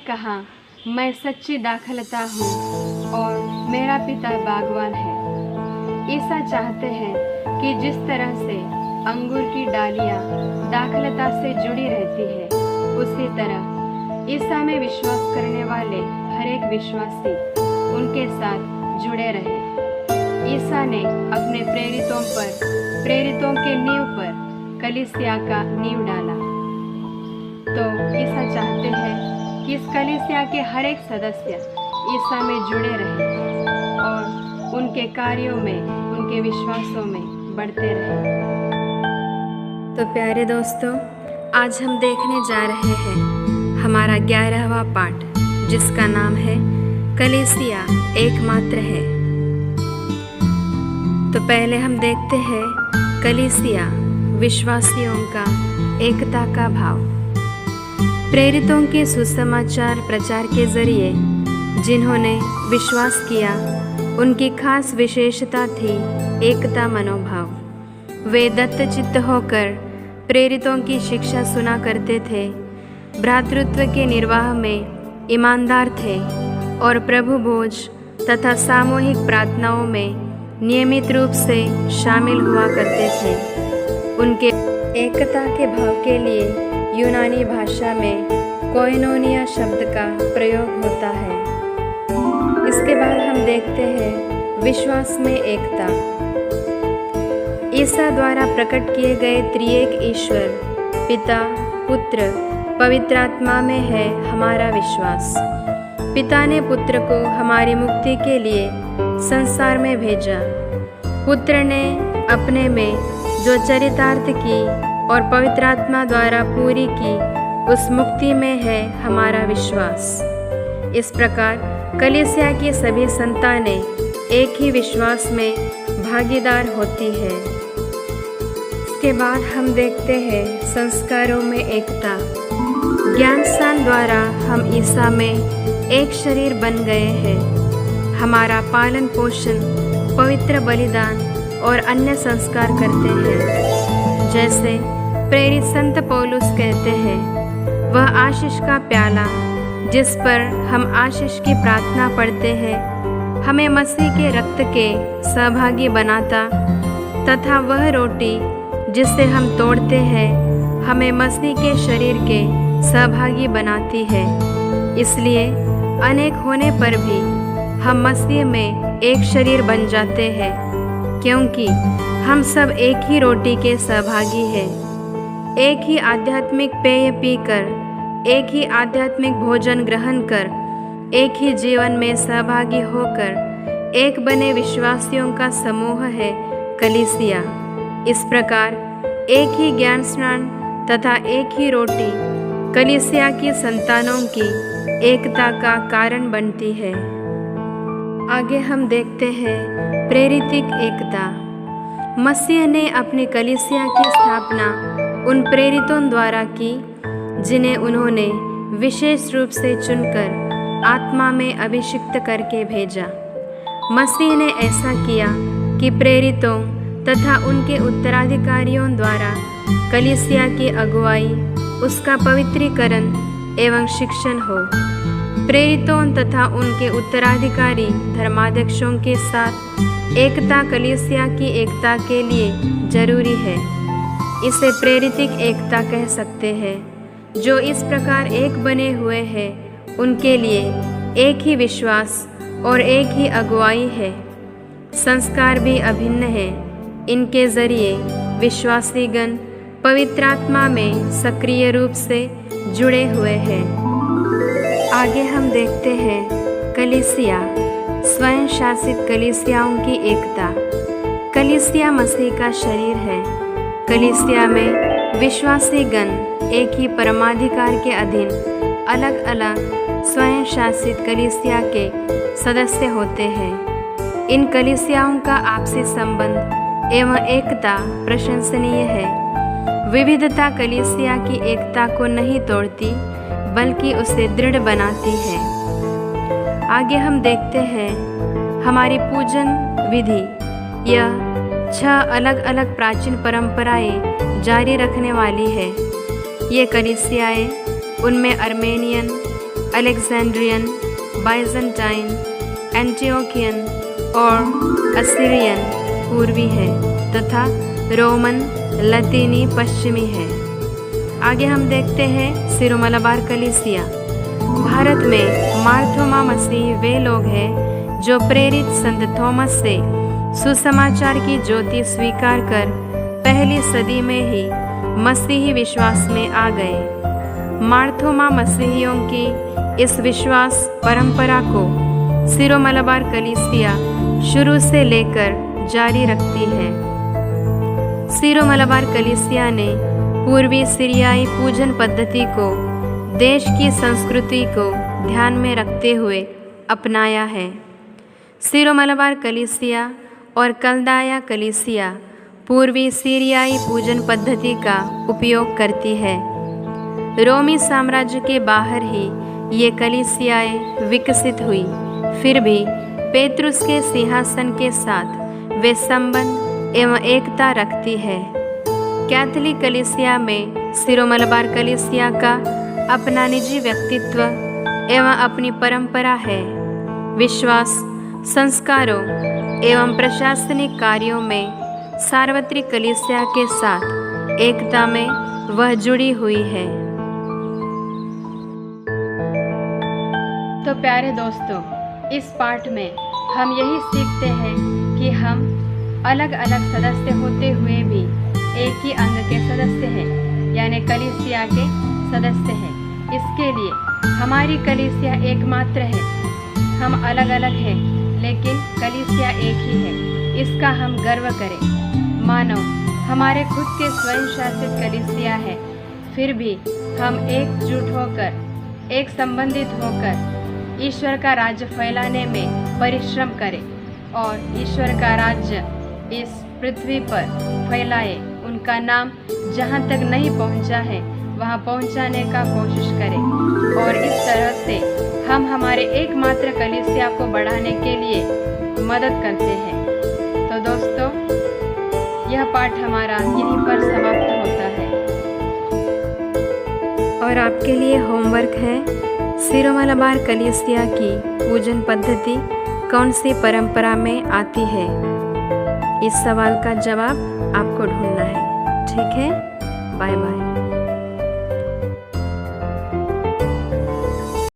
कहा, मैं सच्ची दाखलता हूँ और मेरा पिता बागवान है। ईसा चाहते हैं कि जिस तरह से अंगूर की डालियाँ दाखलता से जुड़ी रहती है, उसी तरह ईसा में विश्वास करने वाले हर एक विश्वासी उनके साथ जुड़े रहे। ईसा ने अपने प्रेरितों के नींव पर कलीसिया का नींव डाला। तो ईसा चाहते हैं कि इस कलीसिया के हर एक सदस्य ईसा में जुड़े रहें और उनके कार्यों में, उनके विश्वासों में बढ़ते रहें। तो प्यारे दोस्तों, आज हम देखने जा रहे हैं हमारा 11वां पाठ, जिसका नाम है कलीसिया एकमात्र है। तो पहले हम देखते हैं कलीसिया विश्वासियों का एकता का भाव। प्रेरितों के सुसमाचार प्रचार के जरिए जिन्होंने विश्वास किया, उनकी खास विशेषता थी एकता मनोभाव। वे दत्तचित्त होकर प्रेरितों की शिक्षा सुना करते थे, भ्रातृत्व के निर्वाह में ईमानदार थे और प्रभु भोज तथा सामूहिक प्रार्थनाओं में नियमित रूप से शामिल हुआ करते थे। उनके एकता के भाव के लिए यूनानी भाषा में कोइनोनिया शब्द का प्रयोग होता है। इसके बाद हम देखते हैं विश्वास में एकता। ईसा द्वारा प्रकट किए गए त्रिएक ईश्वर पिता, पुत्र, पवित्र आत्मा में है हमारा विश्वास। पिता ने पुत्र को हमारी मुक्ति के लिए संसार में भेजा। पुत्र ने अपने में जो चरितार्थ की और पवित्र आत्मा द्वारा पूरी की, उस मुक्ति में है हमारा विश्वास। इस प्रकार कलीसिया की सभी संतानें एक ही विश्वास में भागीदार होती है। इसके बाद हम देखते हैं संस्कारों में एकता। ज्ञान स्नान द्वारा हम ईसा में एक शरीर बन गए हैं। हमारा पालन पोषण, पवित्र बलिदान और अन्य संस्कार करते हैं। जैसे प्रेरित संत पौलुस कहते हैं, वह आशीष का प्याला जिस पर हम आशीष की प्रार्थना पढ़ते हैं, हमें मसीह के रक्त के सहभागी बनाता, तथा वह रोटी जिसे हम तोड़ते हैं, हमें मसीह के शरीर के सहभागी बनाती है। इसलिए अनेक होने पर भी हम मसीह में एक शरीर बन जाते हैं, क्योंकि हम सब एक ही रोटी के सहभागी हैं। एक ही आध्यात्मिक पेय पीकर, एक ही आध्यात्मिक भोजन ग्रहण कर, एक ही जीवन में सहभागी होकर एक बने विश्वासियों का समूह है कलीसिया। इस प्रकार एक ही ज्ञान स्नान तथा एक ही रोटी कलीसिया की संतानों की एकता का कारण बनती है। आगे हम देखते हैं प्रेरितिक एकता। मसीह ने अपनी कलीसिया की स्थापना उन प्रेरितों द्वारा की, जिन्हें उन्होंने विशेष रूप से चुनकर आत्मा में अभिषिक्त करके भेजा। मसीह ने ऐसा किया कि प्रेरितों तथा उनके उत्तराधिकारियों द्वारा कलीसिया की अगुवाई, उसका पवित्रीकरण एवं शिक्षण हो। प्रेरितों तथा उनके उत्तराधिकारी धर्माध्यक्षों के साथ एकता कलीसिया की एकता के लिए जरूरी है। इसे प्रेरितिक एकता कह सकते हैं। जो इस प्रकार एक बने हुए हैं, उनके लिए एक ही विश्वास और एक ही अगुवाई है। संस्कार भी अभिन्न है। इनके जरिए विश्वासीगण पवित्र आत्मा में सक्रिय रूप से जुड़े हुए हैं। आगे हम देखते हैं कलीसिया स्वयं शासित कलीसियाओं की एकता। कलीसिया मसीह का शरीर है। कलीसिया में विश्वासीगण एक ही परमाधिकार के अधीन अलग अलग स्वयं शासित कलीसिया के सदस्य होते हैं। इन कलीसियाओं का आपसी संबंध एवं एकता प्रशंसनीय है। विविधता कलीसिया की एकता को नहीं तोड़ती, बल्कि उसे दृढ़ बनाती है। आगे हम देखते हैं हमारी पूजन विधि। यह 6 अलग अलग प्राचीन परंपराएं जारी रखने वाली है। ये कलीसियाएं, उनमें अर्मेनियन, अलेक्जेंड्रियन, बाइजेंटाइन, एंटियोकियन और असीरियन पूर्वी है तथा रोमन लतीनी पश्चिमी है। आगे हम देखते हैं सिरो मलबार कलीसिया। भारत में मार्थोमा मसीही वे लोग हैं जो प्रेरित संत थॉमस से सुसमाचार की ज्योति स्वीकार कर पहली सदी में ही मसीही विश्वास में आ गए। मार्थोमा मसीहियों की इस विश्वास परंपरा को सिरो मलबार कलीसिया शुरू से लेकर जारी रखती है। सिरो मलबार कलीसिया ने पूर्वी सीरियाई पूजन पद्धति को देश की संस्कृति को ध्यान में रखते हुए अपनाया है। सिरो मलबार कलीसिया और कल्दाया कलीसिया पूर्वी सीरियाई पूजन पद्धति का उपयोग करती है। रोमी साम्राज्य के बाहर ही ये कलीसियाएं विकसित हुई, फिर भी पेत्रुस के सिंहासन के साथ वे संबंध एवं एकता रखती है। कैथोलिक कलीसिया में सिरो मलबार कलीसिया का अपना निजी व्यक्तित्व एवं अपनी परंपरा है। विश्वास, संस्कारों एवं प्रशासनिक कार्यों में सार्वत्रिक कलीसिया के साथ एकता में वह जुड़ी हुई है। तो प्यारे दोस्तों, इस पाठ में हम यही सीखते हैं कि हम अलग अलग सदस्य होते हुए भी एक ही अंग के सदस्य हैं, यानी कलीसिया के सदस्य हैं। इसके लिए हमारी कलीसिया एकमात्र है। हम अलग अलग हैं, लेकिन कलीसिया एक ही है। इसका हम गर्व करें। मानो हमारे खुद के स्वयं शासित कलीसिया है, फिर भी हम एकजुट होकर, एक संबंधित होकर ईश्वर का राज्य फैलाने में परिश्रम करें और ईश्वर का राज्य इस पृथ्वी पर फैलाए। उनका नाम जहाँ तक नहीं पहुँचा है वहाँ पहुँचाने का कोशिश करें और इस तरह से हम हमारे एकमात्र कलीसिया को बढ़ाने के लिए मदद करते हैं। तो दोस्तों, यह पाठ हमारा यहीं पर समाप्त होता है। और आपके लिए होमवर्क है, सिरो मलबार कलीसिया की पूजन पद्धति कौन सी परंपरा में आती है? इस सवाल का जवाब आपको ढूंढना है। ठीक है, बाय बाय।